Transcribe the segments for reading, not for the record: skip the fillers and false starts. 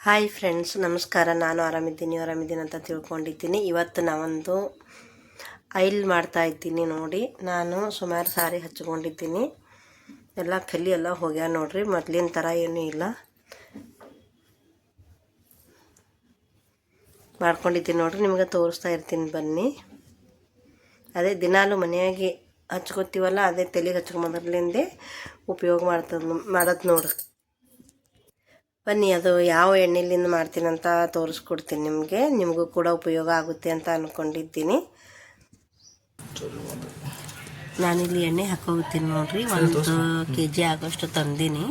Hi friends, ನಮಸ್ಕಾರ. ನಾನು ಆರಾಮಿದ್ದೀನಿ ಅಂತ ತಿಳ್ಕೊಂಡಿದ್ದೀನಿ. ಇವತ್ತು ನಾವೊಂದು ಆಯಿಲ್ ಮಾಡ್ತಾ ಇದ್ದೀನಿ ನೋಡಿ. ನಾನು ಸುಮಾರು ಸಾರಿ ಹಚ್ಕೊಂಡಿದ್ದೀನಿ, ಎಲ್ಲ ಕಲಿ ಎಲ್ಲ ಹೋಗ್ಯಾ ನೋಡ್ರಿ. ಮೊದಲಿನ ಥರ ಏನೂ ಇಲ್ಲ, ಮಾಡ್ಕೊಂಡಿದ್ದೀನಿ ನೋಡ್ರಿ. ನಿಮ್ಗೆ ತೋರಿಸ್ತಾ ಇರ್ತೀನಿ ಬನ್ನಿ. ಅದೇ ದಿನಾಲು ಮನೆಯಾಗೆ ಹಚ್ಕೋತೀವಲ್ಲ, ಅದೇ ತಲೆಗೆ ಹಚ್ಕೊಂಬದ್ರಲಿಂದೇ ಉಪಯೋಗ ಮಾಡೋದು ನೋಡ್ರಿ. ಬನ್ನಿ, ಅದು ಯಾವ ಎಣ್ಣೆಲಿಂದ ಮಾಡ್ತೀನಂತ ತೋರಿಸ್ಕೊಡ್ತೀನಿ ನಿಮಗೂ ಕೂಡ ಉಪಯೋಗ ಆಗುತ್ತೆ ಅಂತ ಅಂದ್ಕೊಂಡಿದ್ದೀನಿ. ನಾನಿಲ್ಲಿ ಎಣ್ಣೆ ಹಾಕೋತೀನಿ ನೋಡ್ರಿ. 1 kg ಆಗೋಷ್ಟು ತಂದೀನಿ.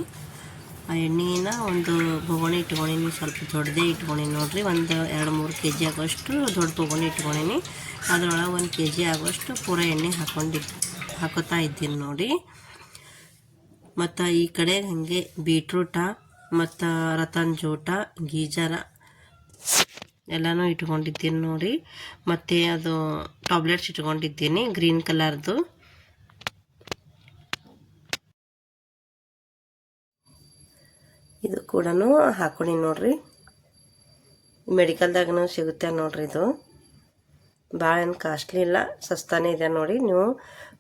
ಆ ಎಣ್ಣೆನ ಒಂದು ಬೊಗಣೆ ಇಟ್ಕೊಂಡೀನಿ, ಸ್ವಲ್ಪ ದೊಡ್ಡದೇ ಇಟ್ಕೊಂಡೀನಿ ನೋಡ್ರಿ. 2-3 kg ಆಗೋಷ್ಟು ದೊಡ್ಡ ಬೊಗಣೆ ಇಟ್ಕೊಂಡೀನಿ. ಅದರೊಳಗೆ 1 kg ಆಗೋಷ್ಟು ಪೂರ ಎಣ್ಣೆ ಹಾಕೋತಾ ಇದ್ದೀನಿ ನೋಡಿ. ಮತ್ತು ಈ ಕಡೆ ಹಾಗೆ ಬೀಟ್ರೂಟ ಮತ್ತು ರತನ್ ಜೋಟ, ಗೀಜರ ಎಲ್ಲನೂ ಇಟ್ಕೊಂಡಿದ್ದೀನಿ ನೋಡಿ. ಮತ್ತು ಅದು ಟಾಬ್ಲೆಟ್ಸ್ ಇಟ್ಕೊಂಡಿದ್ದೀನಿ ಗ್ರೀನ್ ಕಲರ್ದು. ಇದು ಕೂಡ ಹಾಕ್ಕೊಂಡು ನೋಡ್ರಿ. ಮೆಡಿಕಲ್ದಾಗೂ ಸಿಗುತ್ತೆ ನೋಡ್ರಿ. ಇದು ಭಾಳ ಏನು ಕಾಸ್ಟ್ಲಿ ಇಲ್ಲ, ಸಸ್ತಾನೇ ಇದೆ ನೋಡಿ. ನೀವು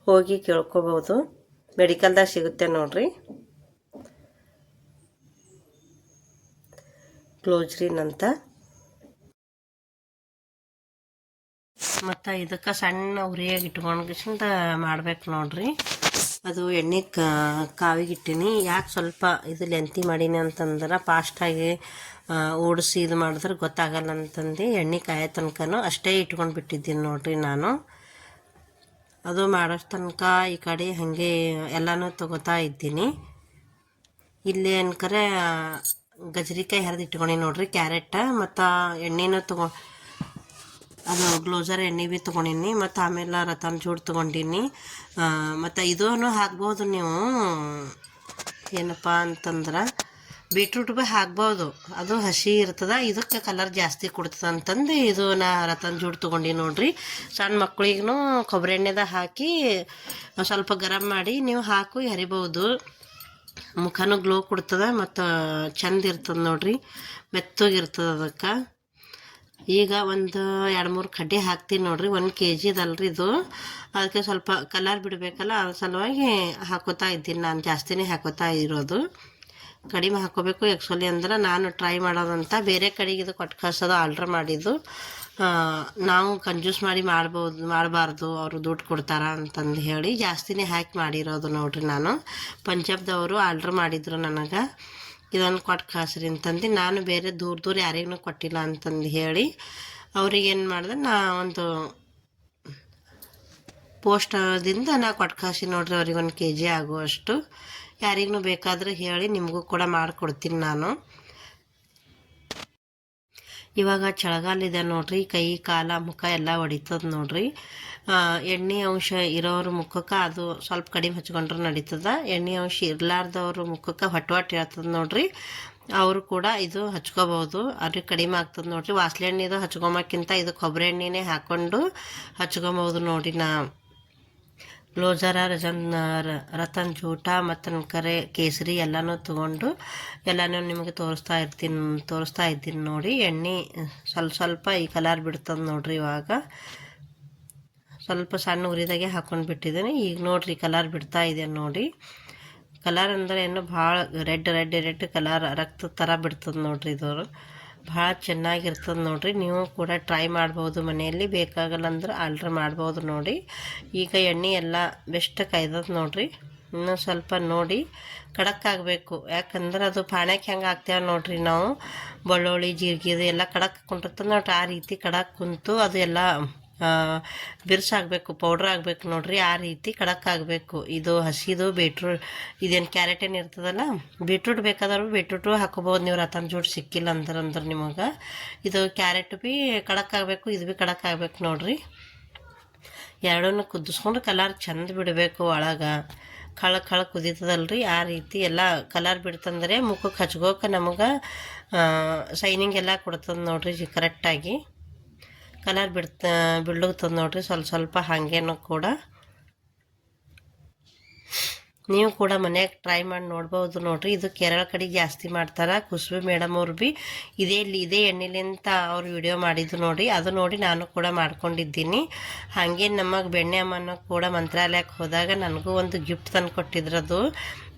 ಹೋಗಿ ಕೇಳ್ಕೊಬೋದು, ಮೆಡಿಕಲ್ದಾಗ ಸಿಗುತ್ತೆ ನೋಡ್ರಿ. ಕ್ಲೋಜ್ರಿನ್ ಅಂತ. ಮತ್ತು ಇದಕ್ಕೆ ಸಣ್ಣ ಉರಿಯಾಗಿ ಇಟ್ಕೊಂಡ್ಗಿಂತ ಮಾಡ್ಬೇಕು ನೋಡ್ರಿ. ಅದು ಎಣ್ಣೆ ಕಾವಿಗೆ ಇಟ್ಟೀನಿ. ಯಾಕೆ ಸ್ವಲ್ಪ ಇದು ಲೆಂತಿ ಮಾಡೀನಿ ಅಂತಂದ್ರೆ ಫಾಸ್ಟಾಗಿ ಓಡಿಸಿ ಇದು ಮಾಡಿದ್ರೆ ಗೊತ್ತಾಗಲ್ಲ ಅಂತಂದು ಎಣ್ಣೆ ಕಾಯೋ ತನಕನೂ ಅಷ್ಟೇ ಇಟ್ಕೊಂಡು ಬಿಟ್ಟಿದ್ದೀನಿ ನೋಡ್ರಿ ನಾನು. ಅದು ಮಾಡೋ ತನಕ ಈ ಕಡೆ ಹಾಗೆ ಎಲ್ಲನೂ ತಗೋತಾ ಇದ್ದೀನಿ. ಇಲ್ಲಿ ಅನ್ಕರೆ ಗಜರಿಕಾಯಿ ಹರಿದು ಇಟ್ಕೊಂಡು ನೋಡ್ರಿ, ಕ್ಯಾರೆಟ್ ಮತ್ತು ಎಣ್ಣೆನೂ ಅದು ಗ್ಲೋಸರ್ ಎಣ್ಣೆ ಭೀ ತೊಗೊಂಡಿನಿ. ಮತ್ತು ಆಮೇಲೆ ರತನ್ ಜೋಡ್ ತೊಗೊಂಡಿನಿ. ಮತ್ತು ಇದೂ ಹಾಕ್ಬೋದು ನೀವು, ಏನಪ್ಪ ಅಂತಂದ್ರೆ ಬೀಟ್ರೂಟ್ ಭೀ ಹಾಕ್ಬೋದು, ಅದು ಹಸಿ ಇರ್ತದೆ. ಇದಕ್ಕೆ ಕಲರ್ ಜಾಸ್ತಿ ಕೊಡ್ತದೆ ಅಂತಂದು ಇದು ನಾ ರತನ್ ಜೋಡ್ ತೊಗೊಂಡು ನೋಡ್ರಿ. ಸಣ್ಣ ಮಕ್ಳಿಗೂ ಕೊಬ್ಬರಿ ಎಣ್ಣೆದಾಗ ಹಾಕಿ ಸ್ವಲ್ಪ ಗರಂ ಮಾಡಿ ನೀವು ಹಾಕಿ ಹರಿಬೋದು. ಮುಖನೂ ಗ್ಲೋ ಕೊಡ್ತದೆ ಮತ್ತು ಚಂದ ಇರ್ತದೆ ನೋಡ್ರಿ, ಮೆತ್ತಗಿರ್ತದೆ. ಅದಕ್ಕೆ ಈಗ 1-2-3 ಕಡ್ಡಿ ಹಾಕ್ತೀನಿ ನೋಡ್ರಿ. 1 kg ಅದಲ್ರಿ ಇದು, ಅದಕ್ಕೆ ಸ್ವಲ್ಪ ಕಲರ್ ಬಿಡಬೇಕಲ್ಲ, ಅದ್ರ ಸಲುವಾಗಿ ಹಾಕೋತಾ ಇದ್ದೀನಿ. ನಾನು ಜಾಸ್ತಿನೇ ಹಾಕೋತಾ ಇರೋದು, ಕಡಿಮೆ ಹಾಕೋಬೇಕು. ಆ್ಯಕ್ಚುಲಿ ಅಂದ್ರೆ ನಾನು ಟ್ರೈ ಮಾಡೋದಂತ ಬೇರೆ ಕಡೆಗೆ ಇದು ಕೊಟ್ಟು ಕಳ್ಸೋದು ಆರ್ಡ್ರ್ ಮಾಡಿದ್ದು. ನಾವು ಕಂಜೂಸ್ ಮಾಡಿ ಮಾಡಬಾರ್ದು, ಅವರು ದುಡ್ಡು ಕೊಡ್ತಾರ ಅಂತಂದು ಹೇಳಿ ಜಾಸ್ತಿನೇ ಹಾಕಿ ಮಾಡಿರೋದು ನೋಡ್ರಿ. ನಾನು ಪಂಜಾಬ್ದವರು ಆರ್ಡ್ರ್ ಮಾಡಿದ್ರು ನನಗೆ, ಇದನ್ನು ಕೊಟ್ಟು ಕಳ್ಸ್ರಿ ಅಂತಂದು. ನಾನು ಬೇರೆ ದೂರ ಯಾರಿಗೂ ಕೊಟ್ಟಿಲ್ಲ ಅಂತಂದು ಹೇಳಿ ಅವ್ರಿಗೇನು ಮಾಡಿದೆ, ನಾ ಒಂದು ಪೋಸ್ಟದಿಂದ ನಾ ಕೊಟ್ಟು ಕಳ್ಸಿ ನೋಡ್ರಿ. ಅವ್ರಿಗೆ 1 kg ಆಗುವಷ್ಟು. ಯಾರಿಗೂ ಬೇಕಾದ್ರೆ ಹೇಳಿ, ನಿಮಗೂ ಕೂಡ ಮಾಡಿಕೊಡ್ತೀನಿ ನಾನು. ಇವಾಗ ಚಳಿಗಾಲ ಇದೆ ನೋಡ್ರಿ, ಕೈ ಕಾಲ ಮುಖ ಎಲ್ಲ ಹೊಡಿತದೆ ನೋಡ್ರಿ. ಎಣ್ಣೆ ಅಂಶ ಇರೋರ ಮುಖಕ್ಕೆ ಅದು ಸ್ವಲ್ಪ ಕಡಿಮೆ ಹಚ್ಕೊಂಡ್ರೆ ನಡೀತದೆ. ಎಣ್ಣೆ ಅಂಶ ಇರಲಾರ್ದವ್ರ ಮುಖಕ್ಕೆ ಹೊಟ್ಟೆ ಇರ್ತದೆ ನೋಡ್ರಿ, ಅವರು ಕೂಡ ಇದು ಹಚ್ಕೋಬೋದು, ಅವ್ರಿಗೆ ಕಡಿಮೆ ಆಗ್ತದೆ ನೋಡ್ರಿ. ವಾಸಲೆ ಎಣ್ಣೆದು ಹಚ್ಕೊಂಬಕ್ಕಿಂತ ಇದು ಕೊಬ್ಬರಿ ಎಣ್ಣೆನೇ ಹಾಕ್ಕೊಂಡು ಹಚ್ಕೊಬೋದು ನೋಡಿ. ನಾ ಗ್ಲೋಜರ ರತನ್ ಜೂಟ ಮತ್ತು ಕರೆ ಕೇಸರಿ ಎಲ್ಲನೂ ತೊಗೊಂಡು ಎಲ್ಲನೂ ನಿಮಗೆ ತೋರಿಸ್ತಾ ಇದ್ದೀನಿ ನೋಡಿ. ಎಣ್ಣೆ ಸ್ವಲ್ಪ ಈ ಕಲರ್ ಬಿಡ್ತದೆ ನೋಡ್ರಿ. ಇವಾಗ ಸ್ವಲ್ಪ ಸಣ್ಣ ಉರಿದಾಗೆ ಹಾಕ್ಕೊಂಡು ಬಿಟ್ಟಿದ್ದೀನಿ. ಈಗ ನೋಡ್ರಿ ಕಲರ್ ಬಿಡ್ತಾ ಇದೆ ನೋಡಿ. ಕಲರ್ ಅಂದರೆ ಏನು ಭಾಳ ರೆಡ್ ಕಲರ್ ರಕ್ತದ ಥರ ಬಿಡ್ತದೆ ನೋಡ್ರಿ. ಇದು ಭಾಳ ಚೆನ್ನಾಗಿರ್ತದೆ ನೋಡ್ರಿ. ನೀವು ಕೂಡ ಟ್ರೈ ಮಾಡ್ಬೋದು ಮನೆಯಲ್ಲಿ, ಬೇಕಾಗಲ್ಲ ಅಂದ್ರೆ ಆರ್ಡ್ರ್ ಮಾಡ್ಬೋದು ನೋಡಿ. ಈಗ ಎಣ್ಣೆ ಎಲ್ಲ ಬೆಸ್ಟ್ ಕಾಯ್ದದ ನೋಡ್ರಿ. ಇನ್ನೂ ಸ್ವಲ್ಪ ನೋಡಿ ಖಡಕ್ ಆಗಬೇಕು, ಯಾಕಂದ್ರೆ ಅದು ಪಾಣ್ಯಕ್ಕೆ ಹೆಂಗೆ ಹಾಕ್ತೇವೆ ನೋಡ್ರಿ ನಾವು, ಬೆಳ್ಳುಳ್ಳಿ ಜೀರಿಗೆ ಎಲ್ಲ ಖಡಕ್ ಕುಂಟಿರ್ತದೆ ನೋಡ್ರಿ. ಆ ರೀತಿ ಖಡಕ್ ಕುಂತು ಅದು ಎಲ್ಲ ಬಿರ್ಸಾಗಬೇಕು, ಪೌಡ್ರ್ ಆಗಬೇಕು ನೋಡ್ರಿ. ಆ ರೀತಿ ಖಡಕ್ ಆಗಬೇಕು. ಇದು ಹಸಿದು ಬೀಟ್ರೂಟ್, ಇದೇನು ಕ್ಯಾರೆಟ್ ಏನು ಇರ್ತದಲ್ಲ, ಬೀಟ್ರೂಟ್ ಬೇಕಾದ್ರೂ ಬೀಟ್ರೂಟು ಹಾಕೋಬೋದು ನೀವು, ರತನ್ ಜೋಡ್ ಸಿಕ್ಕಿಲ್ಲ ಅಂದ್ರೆ ನಿಮಗೆ. ಇದು ಕ್ಯಾರೆಟ್ ಭೀ ಖಡಕ್ ಆಗಬೇಕು, ಇದು ಭೀ ಖಡಕ್ ಆಗಬೇಕು ನೋಡ್ರಿ. ಎರಡನ್ನೂ ಕುದಿಸ್ಕೊಂಡು ಕಲರ್ ಚಂದ ಬಿಡಬೇಕು. ಒಳಗೆ ಕಳ ಕುದೀತದಲ್ರಿ, ಆ ರೀತಿ ಎಲ್ಲ ಕಲರ್ ಬಿಡ್ತಂದರೆ ಮುಖಕ್ಕೆ ಹಚ್ಕೋಕೆ ನಮಗೆ ಶೈನಿಂಗ್ ಎಲ್ಲ ಕೊಡ್ತದೆ ನೋಡ್ರಿ. ಕರೆಕ್ಟಾಗಿ ಕಲರ್ ಬಿಡ್ಲುತ್ತದೆ ನೋಡ್ರಿ. ಸ್ವಲ್ಪ ಹಾಗೇನೂ ಕೂಡ ನೀವು ಕೂಡ ಮನ್ಯಾಗ ಟ್ರೈ ಮಾಡಿ ನೋಡ್ಬೋದು ನೋಡ್ರಿ. ಇದು ಕೇರಳ ಕಡೆ ಜಾಸ್ತಿ ಮಾಡ್ತಾರೆ. ಕುಸುಬಿ ಮೇಡಮ್ ಅವ್ರು ಭೀ ಇದೇ ಎಣ್ಣೆಲಿಂತ ಅವ್ರು ವಿಡಿಯೋ ಮಾಡಿದ್ದು ನೋಡಿ, ಅದು ನೋಡಿ ನಾನು ಕೂಡ ಮಾಡ್ಕೊಂಡಿದ್ದೀನಿ. ಹಾಗೆ ನಮಗೆ ಬೆಣ್ಣೆ ಅಮ್ಮನ ಕೂಡ ಮಂತ್ರಾಲಯಕ್ಕೆ ಹೋದಾಗ ನನಗೂ ಒಂದು ಗಿಫ್ಟ್ ತಂದು ಕೊಟ್ಟಿದ್ರದು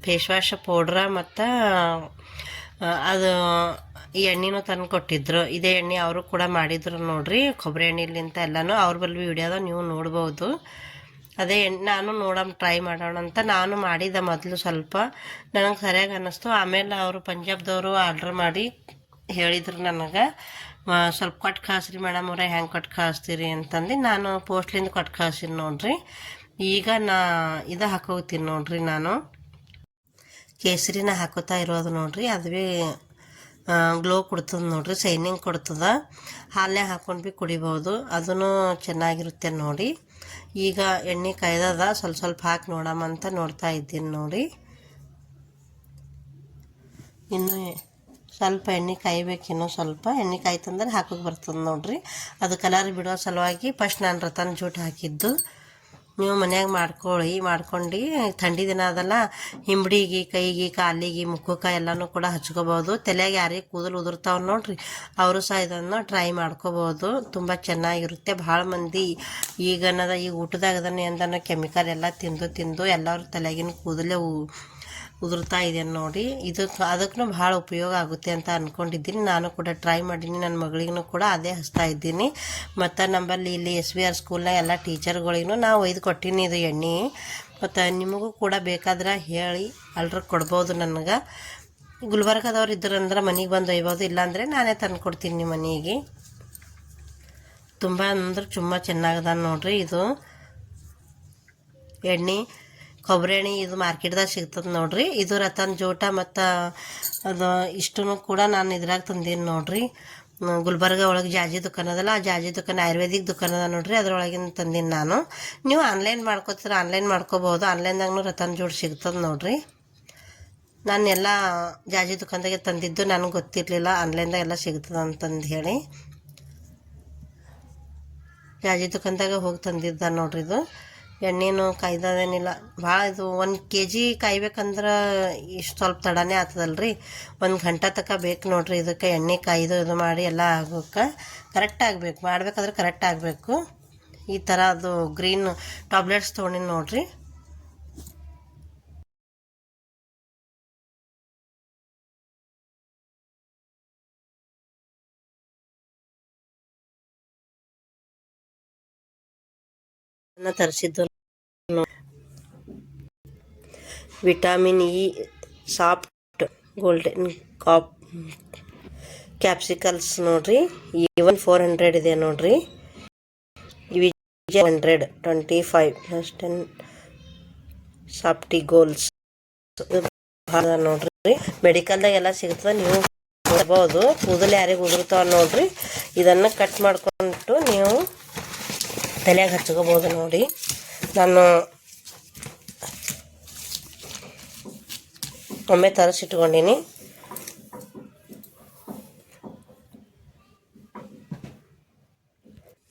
ಫೇಸ್ ವಾಶ್ ಪೌಡ್ರ ಮತ್ತು ಅದು ಈ ಎಣ್ಣೆನೂ ತಂದು ಕೊಟ್ಟಿದ್ರು. ಇದೇ ಎಣ್ಣೆ ಅವರು ಕೂಡ ಮಾಡಿದ್ರು ನೋಡ್ರಿ, ಕೊಬ್ಬರಿ ಎಣ್ಣೆಲಿಂತ ಎಲ್ಲನೂ ಅವ್ರ ಬಳಿ ವಿಡಿಯೋದ ನೀವು ನೋಡ್ಬೋದು. ಅದೇ ನಾನು ಟ್ರೈ ಮಾಡೋಣ ಅಂತ ನಾನು ಮಾಡಿದ್ದೆ ಮೊದಲು. ಸ್ವಲ್ಪ ನನಗೆ ಸರಿಯಾಗಿ ಅನ್ನಿಸ್ತು. ಆಮೇಲೆ ಅವರು ಪಂಜಾಬ್ದವರು ಆರ್ಡ್ರ್ ಮಾಡಿ ಹೇಳಿದ್ರು ನನಗೆ, ಸ್ವಲ್ಪ ಕೊಟ್ಟು ಕಳಿಸ್ರಿ ಮೇಡಮ್ ಅವರೇ, ಹೆಂಗೆ ಕೊಟ್ಟು ಕಳಿಸ್ತೀರಿ ಅಂತಂದು ನಾನು ಪೋಸ್ಟ್ಲಿಂದ ಕೊಟ್ಟು ಕಳ್ಸೀನಿ ನೋಡ್ರಿ. ಈಗ ಇದು ಹಾಕೋತೀನಿ ನೋಡ್ರಿ, ನಾನು ಕೇಸರಿನ ಹಾಕೋತಾ ಇರೋದು ನೋಡ್ರಿ. ಅದುವೇ ಗ್ಲೋ ಕೊಡ್ತದೆ ನೋಡ್ರಿ, ಶೈನಿಂಗ್ ಕೊಡ್ತದೆ. ಹಾಲನ್ನೇ ಹಾಕೊಂಡು ಭೀ ಕುಡಿಬೋದು, ಅದೂ ಚೆನ್ನಾಗಿರುತ್ತೆ ನೋಡಿ. ಈಗ ಎಣ್ಣೆ ಕಾಯ್ದದ, ಸ್ವಲ್ಪ ಹಾಕಿ ನೋಡಮ್ಮಂತ ನೋಡ್ತಾ ಇದ್ದೀನಿ ನೋಡಿ. ಇನ್ನು ಸ್ವಲ್ಪ ಎಣ್ಣೆ ಕಾಯ್ಬೇಕು, ಇನ್ನೂ ಸ್ವಲ್ಪ ಎಣ್ಣೆ ಕಾಯ್ತಂದ್ರೆ ಹಾಕೋಕೆ ಬರ್ತದೆ ನೋಡ್ರಿ. ಅದು ಕಲರ್ ಬಿಡೋ ಸಲುವಾಗಿ ಫಸ್ಟ್ ನಾನು ರತನ್ ಜೂಟ್ ಹಾಕಿದ್ದು. ನೀವು ಮನ್ಯಾಗ ಮಾಡ್ಕೊಂಡು ಥಂಡಿ ದಿನ ಅದಲ್ಲ, ಹಿಂಬಡಿಗೆ, ಕೈಗೆ, ಕಾಲಿಗೆ, ಮುಖಕ್ಕೆ ಎಲ್ಲನೂ ಕೂಡ ಹಚ್ಕೋಬೋದು. ತಲೆಯಾಗ ಯಾರಿಗೆ ಕೂದಲು ಉದುರ್ತಾವೆ ನೋಡ್ರಿ, ಅವರು ಸಹ ಇದನ್ನು ಟ್ರೈ ಮಾಡ್ಕೋಬೋದು. ತುಂಬ ಚೆನ್ನಾಗಿರುತ್ತೆ. ಭಾಳ ಮಂದಿ ಈಗ ಊಟದಾಗದನ್ನ ಎಂದನೋ ಕೆಮಿಕಲ್ ಎಲ್ಲ ತಿಂದು ಎಲ್ಲರ ತಲೆಗಿನ ಕೂದಲೇ ಉದುರ್ತಾ ಇದೆ ನೋಡಿ. ಅದಕ್ಕೂ ಭಾಳ ಉಪಯೋಗ ಆಗುತ್ತೆ ಅಂತ ಅಂದ್ಕೊಂಡಿದ್ದೀನಿ. ನಾನು ಕೂಡ ಟ್ರೈ ಮಾಡೀನಿ, ನನ್ನ ಮಗಳಿಗೂ ಕೂಡ ಅದೇ ಹಚ್ತಾ ಇದ್ದೀನಿ. ಮತ್ತು ನಮ್ಮಲ್ಲಿ ಇಲ್ಲಿ SVR ಸ್ಕೂಲ್ನಾಗ ಎಲ್ಲ ಟೀಚರ್ಗಳಿಗೂ ನಾವು ಒಯ್ದು ಕೊಟ್ಟೀನಿ ಇದು ಎಣ್ಣೆ. ಮತ್ತು ನಿಮಗೂ ಕೂಡ ಬೇಕಾದ್ರೆ ಹೇಳಿ ಅಲ್ರ ಕೊಡ್ಬೋದು. ನನಗೆ ಗುಲ್ಬರ್ಗದವ್ರು ಇದ್ರಂದ್ರೆ ಮನೆಗೆ ಬಂದು ಒಯ್ಬೋದು, ಇಲ್ಲಾಂದರೆ ನಾನೇ ತಂದು ಕೊಡ್ತೀನಿ ನಿಮ್ಮ ಮನೆಗೆ. ತುಂಬ ತುಂಬ ಚೆನ್ನಾಗದ ನೋಡ್ರಿ. ಇದು ಎಣ್ಣೆ ಕೊಬ್ಬರಿ ಎಣ್ಣೆ ಇದು ಮಾರ್ಕೆಟ್ದಾಗ ಸಿಗ್ತದೆ ನೋಡ್ರಿ. ಇದು ರತನ್ ಜೋಟ ಮತ್ತು ಅದು ಇಷ್ಟೂ ಕೂಡ ನಾನು ಇದ್ರಾಗ ತಂದೀನಿ ನೋಡ್ರಿ. ಗುಲ್ಬರ್ಗ ಒಳಗೆ ಜಾಜಿ ದುಕಾನ್ ಅದಲ್ಲ, ಆ ಜಾಜಿ ದುಕಾನ್ ಆಯುರ್ವೇದಿಕ್ ದುಕಾನ್ ಅದ ನೋಡ್ರಿ, ಅದರೊಳಗಿನ ತಂದೀನಿ ನಾನು. ನೀವು ಆನ್ಲೈನ್ ಮಾಡ್ಕೋತೀರ, ಆನ್ಲೈನ್ ಮಾಡ್ಕೋಬೋದು. ಆನ್ಲೈನ್ದಾಗೂ ರತನ್ ಜೋಟ್ ಸಿಗ್ತದೆ ನೋಡ್ರಿ. ನಾನು ಎಲ್ಲ ಜಾಜಿ ದುಕಾನ್ದಾಗೆ ತಂದಿದ್ದು, ನನಗೆ ಗೊತ್ತಿರಲಿಲ್ಲ ಆನ್ಲೈನ್ದಾಗ ಎಲ್ಲ ಸಿಗ್ತದೆ ಅಂತಂದು ಹೇಳಿ ಜಾಜಿ ದುಕಾನ್ದಾಗ ಹೋಗಿ ತಂದಿದ್ದ ನೋಡ್ರಿ. ಇದು ಎಣ್ಣೆನೂ ಕಾಯ್ದದೇನಿಲ್ಲ ಭಾಳ. ಇದು 1 kg ಕಾಯ್ಬೇಕಂದ್ರೆ ಇಷ್ಟು ಸ್ವಲ್ಪ ತಡನೇ ಆಗ್ತದಲ್ರಿ, 1 ಗಂಟೆ ತನಕ ಬೇಕು ನೋಡ್ರಿ. ಇದಕ್ಕೆ ಎಣ್ಣೆ ಕಾಯ್ದು ಇದು ಮಾಡಿ ಎಲ್ಲ ಆಗೋಕೆ ಕರೆಕ್ಟ್ ಆಗಬೇಕು, ಮಾಡ್ಬೇಕಾದ್ರೆ ಕರೆಕ್ಟ್ ಆಗಬೇಕು. ಈ ಥರ ಅದು ಗ್ರೀನ್ ಟ್ಯಾಬ್ಲೆಟ್ಸ್ ತೊಗೊಂಡಿನಿ ನೋಡ್ರಿ. ತರಿಸಿದ್ದು ವಿಟಮಿನ್ ಇ ಸಾಫ್ಟ್ ಗೋಲ್ಡನ್ ಕ್ಯಾಪ್ಸಿಕಲ್ಸ್ ನೋಡ್ರಿ. ಈವನ್ 400 ಇದೆ ನೋಡ್ರಿ. 125 ಸಾಫ್ಟಿ ಗೋಲ್ಸ್ ನೋಡ್ರಿ. ಮೆಡಿಕಲ್ದಾಗ ಎಲ್ಲ ಸಿಗ್ತದೆ, ನೀವು ನೋಡ್ಬೋದು. ಕೂದಲು ಯಾರಿಗೆ ಉದುರ್ತಾವ ನೋಡ್ರಿ, ಇದನ್ನು ಕಟ್ ಮಾಡ್ಕೊಂಡು ನೀವು ತಲೆಯಾಗ ಹಚ್ಕೋಬೋದು ನೋಡಿ. ನಾನು ಒಮ್ಮೆ ತರಿಸಿಟ್ಕೊಂಡೀನಿ.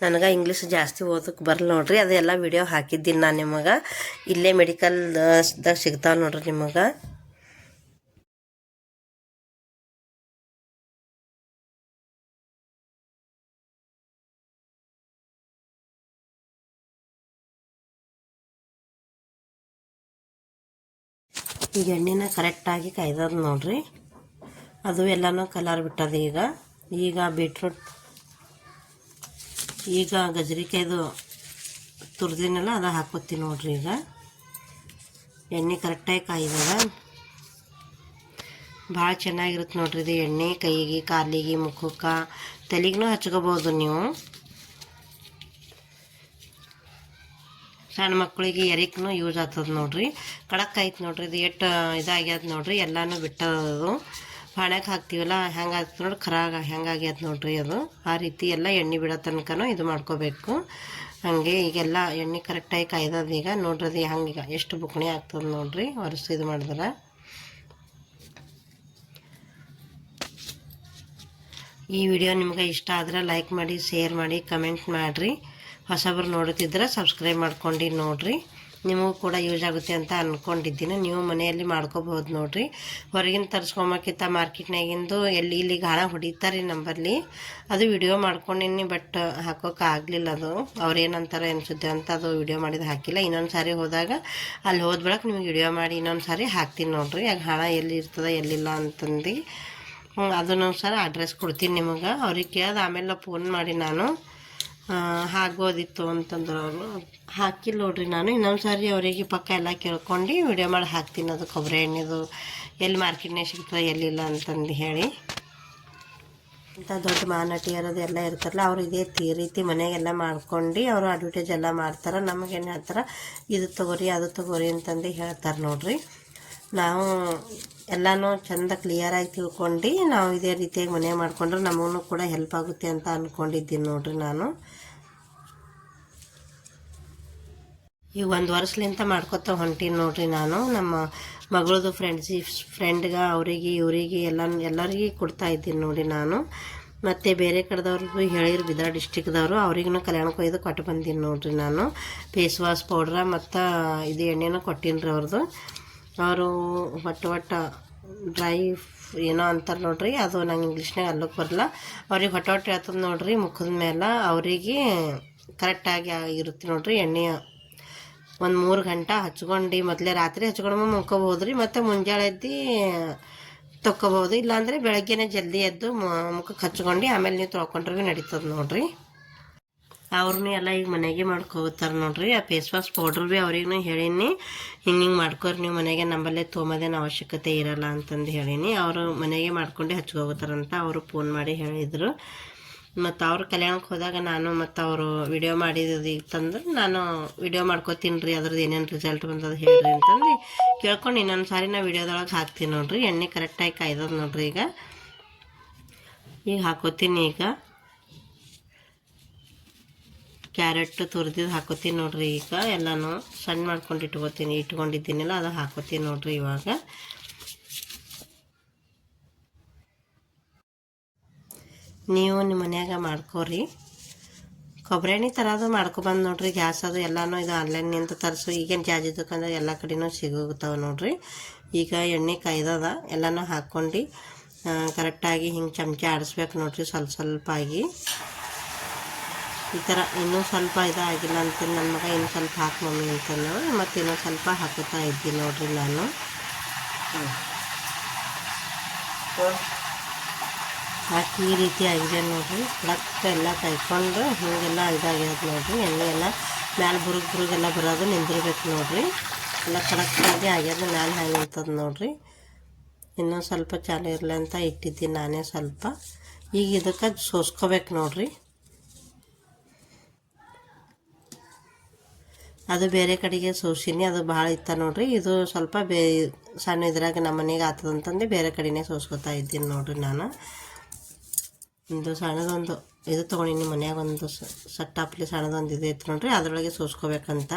ನನಗೆ ಇಂಗ್ಲೀಷ್ ಜಾಸ್ತಿ ಓದಕ್ಕೆ ಬರಲ್ಲ ನೋಡ್ರಿ, ಅದೆಲ್ಲ ವಿಡಿಯೋ ಹಾಕಿದ್ದೀನಿ ನಾನು ನಿಮಗೆ. ಇಲ್ಲೇ ಮೆಡಿಕಲ್ದಾಗ ಸಿಗ್ತಾವೆ ನೋಡ್ರಿ ನಿಮಗೆ. ಈಗ ಎಣ್ಣೆನ ಕರೆಕ್ಟಾಗಿ ಕಾಯ್ದದ ನೋಡ್ರಿ. ಅದು ಎಲ್ಲನೂ ಕಲರ್ ಬಿಟ್ಟದ. ಈಗ ಬೀಟ್ರೂಟ್, ಈಗ ಗಜರಿಕಾಯ್ದು ತುರ್ದಿನಲ್ಲ ಅದು ಹಾಕೋತೀನಿ ನೋಡ್ರಿ. ಈಗ ಎಣ್ಣೆ ಕರೆಕ್ಟಾಗಿ ಕಾಯ್ದದ, ಭಾಳ ಚೆನ್ನಾಗಿರುತ್ತೆ ನೋಡ್ರಿ. ಇದು ಎಣ್ಣೆ ಕೈಗೆ, ಕಾಲಿಗೆ, ಮುಖಕ್ಕೆ, ತಲೆಗೂ ಹಚ್ಕೋಬೋದು ನೀವು. ಸಣ್ಣ ಮಕ್ಕಳಿಗೆ ಎರಿಗೂ ಯೂಸ್ ಆಗ್ತದೆ ನೋಡ್ರಿ. ಕಡಕ್ ಆಯ್ತು ನೋಡ್ರಿ. ಇದು ಎಷ್ಟು ಇದಾಗ್ಯದ ನೋಡ್ರಿ, ಎಲ್ಲನೂ ಬಿಟ್ಟದು. ಪಾಣ್ಯಾಗ ಹಾಕ್ತೀವಲ್ಲ ಹೆಂಗೆ ಆಗ್ತದೆ ನೋಡಿ, ಖರಾಗ ಹೆಂಗಾಗ್ಯದ ನೋಡ್ರಿ. ಅದು ಆ ರೀತಿ ಎಲ್ಲ ಎಣ್ಣೆ ಬಿಡೋ ತನಕನೂ ಇದು ಮಾಡ್ಕೋಬೇಕು. ಹಾಗೆ ಈಗೆಲ್ಲ ಎಣ್ಣೆ ಕರೆಕ್ಟಾಗಿ ಕಾಯ್ದದ. ಈಗ ನೋಡ್ರಿ ಅದು ಹಂಗೆ ಎಷ್ಟು ಬುಕ್ಣಿ ಆಗ್ತದೆ ನೋಡ್ರಿ ಒರೆಸಿ ಇದು ಮಾಡಿದ್ರೆ. ಈ ವಿಡಿಯೋ ನಿಮ್ಗೆ ಇಷ್ಟ ಆದ್ರೆ ಲೈಕ್ ಮಾಡಿ, ಶೇರ್ ಮಾಡಿ, ಕಮೆಂಟ್ ಮಾಡಿರಿ. ಹೊಸಬ್ರು ನೋಡುತ್ತಿದ್ರೆ ಸಬ್ಸ್ಕ್ರೈಬ್ ಮಾಡ್ಕೊಂಡು ನೋಡಿರಿ. ನಿಮಗೂ ಕೂಡ ಯೂಸ್ ಆಗುತ್ತೆ ಅಂತ ಅಂದ್ಕೊಂಡಿದ್ದೀನಿ. ನೀವು ಮನೆಯಲ್ಲಿ ಮಾಡ್ಕೋಬೋದು ನೋಡಿರಿ. ಹೊರಗಿನ ತರಿಸ್ಕೊಂಬಕ್ಕಿಂತ ಮಾರ್ಕೆಟ್ನಾಗಿಂದು ಇಲ್ಲಿ ಗಾಳ ಹೊಡಿತಾರೆ ನಂಬಲ್ಲಿ. ಅದು ವಿಡಿಯೋ ಮಾಡ್ಕೊಂಡಿನಿ, ಬಟ್ ಹಾಕೋಕೆ ಆಗಲಿಲ್ಲ. ಅದು ಅವ್ರು ಏನಂತಾರೆ ಅನಿಸುತ್ತೆ ಅಂತ ಅದು ವಿಡಿಯೋ ಮಾಡಿದ್ದು ಹಾಕಿಲ್ಲ. ಇನ್ನೊಂದು ಸಾರಿ ಹೋದಾಗ ಅಲ್ಲಿ ಹೋದ ಬೆಳಕ್ಕೆ ನಿಮಗೆ ವಿಡಿಯೋ ಮಾಡಿ ಇನ್ನೊಂದು ಸಾರಿ ಹಾಕ್ತೀನಿ ನೋಡಿರಿ. ಆಗ ಹಣ ಎಲ್ಲಿ ಇರ್ತದೆ ಎಲ್ಲಿಲ್ಲ ಅಂತಂದು ಅದನ್ನು ಸರ್ ಅಡ್ರೆಸ್ ಕೊಡ್ತೀನಿ ನಿಮಗೆ. ಅವ್ರಿಗೆ ಕೇಳಿದ ಆಮೇಲೆ ಫೋನ್ ಮಾಡಿ ನಾನು ಆಗೋದಿತ್ತು ಅಂತಂದ್ರೆ ಅವರು ಹಾಕಿಲ್ಲ ನೋಡ್ರಿ. ನಾನು ಇನ್ನೊಂದು ಸಾರಿ ಅವರಿಗೆ ಪಕ್ಕ ಎಲ್ಲ ಕೇಳ್ಕೊಂಡು ವಿಡಿಯೋ ಮಾಡಿ ಹಾಕ್ತೀನಿ. ಅದು ಕೊಬ್ಬರಿ ಎಣ್ಣೆದು ಎಲ್ಲಿ ಮಾರ್ಕೆಟ್ನಾಗ ಸಿಗ್ತದೆ ಎಲ್ಲಿಲ್ಲ ಅಂತಂದು ಹೇಳಿ. ಇಂಥ ದೊಡ್ಡ ಮಹಾನಟಿಯರದು ಎಲ್ಲ ಇರ್ತಾರಲ್ಲ, ಅವ್ರು ಇದೇ ರೀತಿ ಮನೆಗೆಲ್ಲ ಮಾಡ್ಕೊಂಡು ಅವರು ಅಡ್ವರ್ಟೈಸ್ ಎಲ್ಲ ಮಾಡ್ತಾರೆ. ನಮಗೇನು ಹೇಳ್ತಾರೆ, ಇದು ತೊಗೋರಿ ಅದು ತೊಗೋರಿ ಅಂತಂದು ಹೇಳ್ತಾರೆ ನೋಡ್ರಿ. ನಾವು ಎಲ್ಲನೂ ಚೆಂದ ಕ್ಲಿಯರಾಗಿ ತಿಳ್ಕೊಂಡು ನಾವು ಇದೇ ರೀತಿಯಾಗಿ ಮನೆ ಮಾಡಿಕೊಂಡ್ರೆ ನಮಗೂ ಕೂಡ ಹೆಲ್ಪ್ ಆಗುತ್ತೆ ಅಂತ ಅಂದ್ಕೊಂಡಿದ್ದೀನಿ ನೋಡ್ರಿ. ನಾನು ಈಗ 1 ವರ್ಷಲಿಂದ ಮಾಡ್ಕೊತ ಹೊಂಟೀನಿ ನೋಡ್ರಿ. ನಾನು ನಮ್ಮ ಮಗಳದು ಫ್ರೆಂಡ್ಗೆ ಅವರಿಗೆ ಇವರಿಗೆ ಎಲ್ಲರಿಗೆ ಕೊಡ್ತಾ ಇದ್ದೀನಿ ನೋಡಿ ನಾನು. ಮತ್ತು ಬೇರೆ ಕಡೆದವ್ರಿಗೂ ಹೇಳಿರು, ಬೀದರ್ ಡಿಸ್ಟಿಕ್ದವರು, ಅವ್ರಿಗೂ ಕಲ್ಯಾಣಕ್ಕೆ ಒಯ್ದು ಕೊಟ್ಟು ಬಂದೀನಿ ನೋಡ್ರಿ ನಾನು. ಫೇಸ್ ವಾಶ್ ಪೌಡ್ರ ಮತ್ತು ಇದು ಎಣ್ಣೆನೂ ಕೊಟ್ಟೀನಿ ರೀ ಅವ್ರದ್ದು. ಅವರು ಒಟ್ಟು ಡ್ರೈ ಏನೋ ಅಂತಾರೆ ನೋಡ್ರಿ, ಅದು ನಂಗೆ ಇಂಗ್ಲೀಷ್ನಾಗ ಅಲ್ಲಕ್ಕೆ ಬರಲ್ಲ. ಅವ್ರಿಗೆ ಹೊಟ್ಟೆ ಹೇಳ್ತದೆ ನೋಡ್ರಿ ಮುಖದ ಮೇಲೆ. ಅವರಿಗೆ ಕರೆಕ್ಟಾಗಿ ಇರುತ್ತೆ ನೋಡ್ರಿ. ಎಣ್ಣೆ ಒಂದು 3 ಗಂಟೆ ಹಚ್ಕೊಂಡು ಮೊದಲೇ ರಾತ್ರಿ ಹಚ್ಕೊಂಡು ಮುಕ್ಕೋಬೋದು ರೀ. ಮತ್ತು ಮುಂಜಾನೆ ಎದ್ದು ತೊಕ್ಕೋಬೋದು. ಇಲ್ಲಾಂದರೆ ಬೆಳಗ್ಗೆನೇ ಜಲ್ದಿ ಎದ್ದು ಮುಖಕ್ಕೆ ಹಚ್ಕೊಂಡು ಆಮೇಲೆ ನೀವು ತೊಳ್ಕೊಂಡ್ರೆ ನಡೀತದೆ ನೋಡ್ರಿ. ಅವ್ರನ್ನೂ ಎಲ್ಲ ಈಗ ಮನೆಗೆ ಮಾಡ್ಕೋತಾರೆ ನೋಡ್ರಿ. ಆ ಫೇಸ್ ವಾಶ್ ಪೌಡ್ರ್ ಭೀ ಅವ್ರಿಗೂ ಹೇಳೀನಿ, ಹಿಂಗೆ ಮಾಡ್ಕೋರಿ ನೀವು ಮನೆಗೆ, ನಮ್ಮಲ್ಲೇ ತೊಗೊಂಬೋದೇನು ಅವಶ್ಯಕತೆ ಇರಲ್ಲ ಅಂತಂದು ಹೇಳೀನಿ. ಅವರು ಮನೆಗೆ ಮಾಡ್ಕೊಂಡು ಹಚ್ಕೋತಾರಂತ ಅವರು ಫೋನ್ ಮಾಡಿ ಹೇಳಿದರು. ಮತ್ತು ಅವ್ರು ಕಲ್ಯಾಣಕ್ಕೆ ಹೋದಾಗ ನಾನು ಮತ್ತು ಅವರು ವಿಡಿಯೋ ಮಾಡಿದ್ದು ಇತ್ತಂದ್ರೆ ನಾನು ವಿಡಿಯೋ ಮಾಡ್ಕೋತೀನಿ ರೀ. ಅದ್ರದ್ದು ಏನೇನು ರಿಸಲ್ಟ್ ಬಂದದ್ದು ಹೇಳ್ರಿ ಅಂತಂದು ಕೇಳ್ಕೊಂಡು ಇನ್ನೊಂದು ಸಾರಿ ನಾ ವಿಡಿಯೋದೊಳಗೆ ಹಾಕ್ತೀನಿ ನೋಡ್ರಿ. ಎಣ್ಣೆ ಕರೆಕ್ಟಾಗಿ ಕಾಯ್ದದ ನೋಡ್ರಿ. ಈಗ ಹಾಕೋತೀನಿ. ಈಗ ಕ್ಯಾರೆಟ್ ತುರಿದಿದ್ದು ಹಾಕೋತೀನಿ ನೋಡ್ರಿ. ಈಗ ಎಲ್ಲನೂ ಸಣ್ಣ ಮಾಡ್ಕೊಂಡು ಇಟ್ಕೊಂಡಿದ್ದೀನಲ್ಲ ಅದು ಹಾಕೋತೀನಿ ನೋಡ್ರಿ. ಇವಾಗ ನೀವು ನಿಮ್ಮ ಮನ್ಯಾಗ ಮಾಡ್ಕೋರಿ. ಕೊಬ್ಬರಿ ಎಣ್ಣೆ ತರೋದು ಮಾಡ್ಕೊಬಂದು ನೋಡ್ರಿ. ಗ್ಯಾಸ್ ಅದು ಎಲ್ಲನೂ ಇದು ಆನ್ಲೈನ್ನಿಂದ ತರಿಸು. ಈಗೇನು ಜಾಜಿ ದುಕಾನ್ದಾಗ ಎಲ್ಲ ಕಡೆನೂ ಸಿಗೋಗ್ತಾವೆ ನೋಡ್ರಿ. ಈಗ ಎಣ್ಣೆ ಕಾಯ್ದದ ಎಲ್ಲನೂ ಹಾಕ್ಕೊಂಡು ಕರೆಕ್ಟಾಗಿ ಹಿಂಗೆ ಚಮಚ ಆಡಿಸ್ಬೇಕು ನೋಡ್ರಿ, ಸ್ವಲ್ಪ ಆಗಿ. ಈ ಥರ ಇನ್ನೂ ಸ್ವಲ್ಪ ಇದಾಗಿಲ್ಲ ಅಂತಂದು ನನ್ನ ಮಗ ಇನ್ನೂ ಸ್ವಲ್ಪ ಹಾಕಿ ಮಮ್ಮಿ ಅಂತಂದು ಮತ್ತು ಇನ್ನೊಂದು ಸ್ವಲ್ಪ ಹಾಕೋತಾ ಇದ್ದೀನಿ ನೋಡ್ರಿ ನಾನು. ಹಾಕಿ ಈ ರೀತಿ ಆಗಿದೆ ನೋಡ್ರಿ. ಲಕ್ಕ ಎಲ್ಲ ಕೈಕೊಂಡು ಹೀಗೆಲ್ಲ ಇದಾಗ್ಯದ ನೋಡ್ರಿ. ಎಣ್ಣೆ ಎಲ್ಲ ಮ್ಯಾಲೆ ಬುರುಗೆಲ್ಲ ಬರೋದು ನಿಂದಿರ್ಬೇಕು ನೋಡ್ರಿ. ಎಲ್ಲ ಕರೆಕ್ಟಾಗಿ ಆಗ್ಯದ. ಮ್ಯಾಲೆ ಹ್ಯಾಂಗೆ ನಿಂತದ ನೋಡ್ರಿ. ಇನ್ನೂ ಸ್ವಲ್ಪ ಚಾಲು ಇರಲಿ ಅಂತ ಇಟ್ಟಿದ್ದೀನಿ ನಾನೇ ಸ್ವಲ್ಪ. ಈಗ ಇದಕ್ಕೆ ಸೋಸ್ಕೋಬೇಕು ನೋಡ್ರಿ. ಅದು ಬೇರೆ ಕಡೆಗೆ ಸೋಸೀನಿ, ಅದು ಭಾಳ ಇತ್ತ ನೋಡ್ರಿ. ಇದು ಸ್ವಲ್ಪ ಸಣ್ಣ ಇದ್ರಾಗ ನಮ್ಮ ಮನೆಗೆ ಆಗ್ತದಂತಂದು ಬೇರೆ ಕಡೆನೇ ಸೋಸ್ಕೊತಾ ಇದ್ದೀನಿ ನೋಡ್ರಿ ನಾನು. ಒಂದು ಸಣ್ಣದೊಂದು ಇದು ತೊಗೊಂಡಿನಿ ಮನ್ಯಾಗ, ಒಂದು ಸಟ್ಟಾಪ್ಲಿ ಸಣ್ಣದೊಂದು ಇದು ಐತೆ ನೋಡ್ರಿ. ಅದರೊಳಗೆ ಸೋಸ್ಕೋಬೇಕಂತ.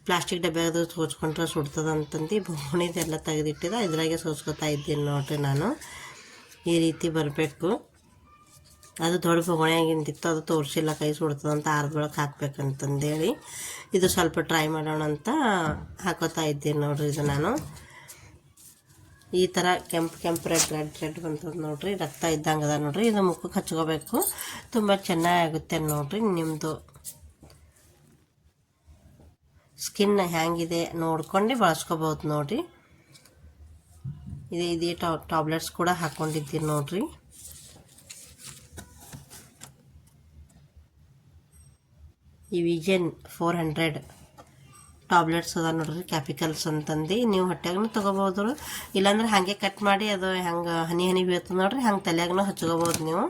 ಪ್ಲಾಸ್ಟಿಕ್ ಡಬ್ಬ್ಯಾಗದು ಸೋಸ್ಕೊಂಡ್ರೆ ಸುಡ್ತದಂತಂದು ಬೋಣಿದೆಲ್ಲ ತೆಗೆದಿಟ್ಟಿದ ಇದ್ರಾಗೆ ಸೋಸ್ಕೊತಾ ಇದ್ದೀನಿ ನೋಡ್ರಿ ನಾನು. ಈ ರೀತಿ ಬರಬೇಕು. ಅದು ದೊಡ್ಡ ಬೊಗಣೆಯಾಗಿಂದಿತ್ತು, ಅದು ತೋರಿಸಿಲ್ಲ, ಕೈ ಸುಡ್ತದಂತ ಆರ್ದೊಳಗೆ ಹಾಕ್ಬೇಕಂತಂದೇಳಿ ಇದು ಸ್ವಲ್ಪ ಟ್ರೈ ಮಾಡೋಣ ಅಂತ ಹಾಕೋತಾ ಇದ್ದೀನಿ ನೋಡ್ರಿ. ಇದು ನಾನು ಈ ಥರ ಕೆಂಪು ರೆಡ್ ಬಂತದ ನೋಡ್ರಿ. ರಕ್ತ ಇದ್ದಂಗೆ ಅದ ನೋಡ್ರಿ. ಇದು ಮುಖಕ್ಕೆ ಹಚ್ಕೋಬೇಕು, ತುಂಬ ಚೆನ್ನಾಗುತ್ತೆ ನೋಡ್ರಿ. ನಿಮ್ಮದು ಸ್ಕಿನ್ ಹ್ಯಾಂಗಿದೆ ನೋಡ್ಕೊಂಡು ಬಳಸ್ಕೋಬೋದು ನೋಡ್ರಿ. ಇದೇ ಟ್ಯಾಬ್ಲೆಟ್ಸ್ ಕೂಡ ಹಾಕ್ಕೊಂಡಿದ್ದೀನಿ ನೋಡ್ರಿ. ಈ ವಿಜನ್ 400 ಟ್ಯಾಬ್ಲೆಟ್ಸ್ ಅದ ನೋಡ್ರಿ, ಕ್ಯಾಪಿಕಲ್ಸ್ ಅಂತಂದು. ನೀವು ಹೊಟ್ಟೆಗೂ ತೊಗೋಬೋದು, ಇಲ್ಲಾಂದ್ರೆ ಹಾಗೆ ಕಟ್ ಮಾಡಿ ಅದು ಹೆಂಗೆ ಹನಿ ಬೀಳ್ತದೆ ನೋಡ್ರಿ, ಹಂಗೆ ತಲೆಯಾಗೂ ಹಚ್ಕೋಬೋದು ನೀವು.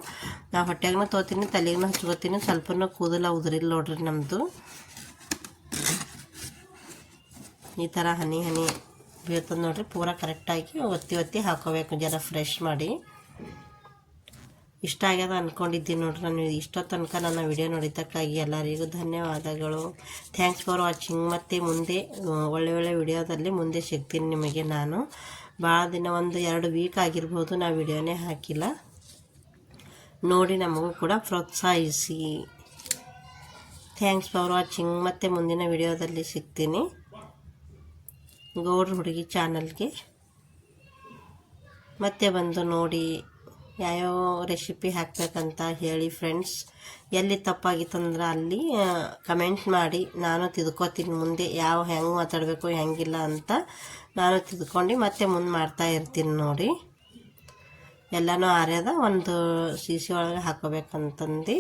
ನಾವು ಹೊಟ್ಟೆಗೂ ತೊಗೋತೀನಿ, ತಲೆಗೂ ಹಚ್ಕೋತೀನಿ. ಸ್ವಲ್ಪನೂ ಕೂದಲ ಉದುರಿಲ್ಲ ನೋಡ್ರಿ ನಮ್ಮದು. ಈ ಥರ ಹನಿ ಬೀಳ್ತದೆ ನೋಡ್ರಿ. ಪೂರ ಕರೆಕ್ಟಾಗಿ ಒತ್ತಿ ಹಾಕೋಬೇಕು, ಜರ ಫ್ರೆಶ್ ಮಾಡಿ. ಇಷ್ಟ ಆಗ್ಯದ ಅಂದ್ಕೊಂಡಿದ್ದೀನಿ ನೋಡ್ರಿ. ನಾನು ಇಷ್ಟೋ ತನಕ ನನ್ನ ವಿಡಿಯೋ ನೋಡಿದ್ದಕ್ಕಾಗಿ ಎಲ್ಲರಿಗೂ ಧನ್ಯವಾದಗಳು. Thanks for watching. ಮತ್ತು ಮುಂದೆ ಒಳ್ಳೆ ವಿಡಿಯೋದಲ್ಲಿ ಮುಂದೆ ಸಿಗ್ತೀನಿ ನಿಮಗೆ ನಾನು. ಭಾಳ ದಿನ, 1-2 ವೀಕ್ ಆಗಿರ್ಬೋದು ನಾ ವಿಡಿಯೋನೇ ಹಾಕಿಲ್ಲ. ನೋಡಿ ನಮಗೂ ಕೂಡ ಪ್ರೋತ್ಸಾಹಿಸಿ. Thanks for watching. ಮತ್ತು ಮುಂದಿನ ವಿಡಿಯೋದಲ್ಲಿ ಸಿಗ್ತೀನಿ. ಗೌಡ್ರ ಹುಡುಗಿ ಚಾನಲ್ಗೆ. ಮತ್ತೆ ಬಂದು ನೋಡಿ ಯಾವ್ಯಾವ ರೆಸಿಪಿ ಹಾಕಬೇಕಂತ ಹೇಳಿ ಫ್ರೆಂಡ್ಸ್. ಎಲ್ಲಿ ತಪ್ಪಾಗಿತ್ತಂದ್ರೆ ಅಲ್ಲಿ ಕಮೆಂಟ್ ಮಾಡಿ, ನಾನು ತಿದ್ಕೋತೀನಿ ಮುಂದೆ ಹೆಂಗೆ ಮಾತಾಡಬೇಕು ಹೆಂಗಿಲ್ಲ ಅಂತ ನಾನು ತಿದ್ಕೊಂಡು ಮತ್ತೆ ಮುಂದೆ ಮಾಡ್ತಾ ಇರ್ತೀನಿ ನೋಡಿ. ಎಲ್ಲನೂ ಆರ್ಯದ ಒಂದು ಸೀಸೆ ಒಳಗೆ ಹಾಕೋಬೇಕಂತಂದು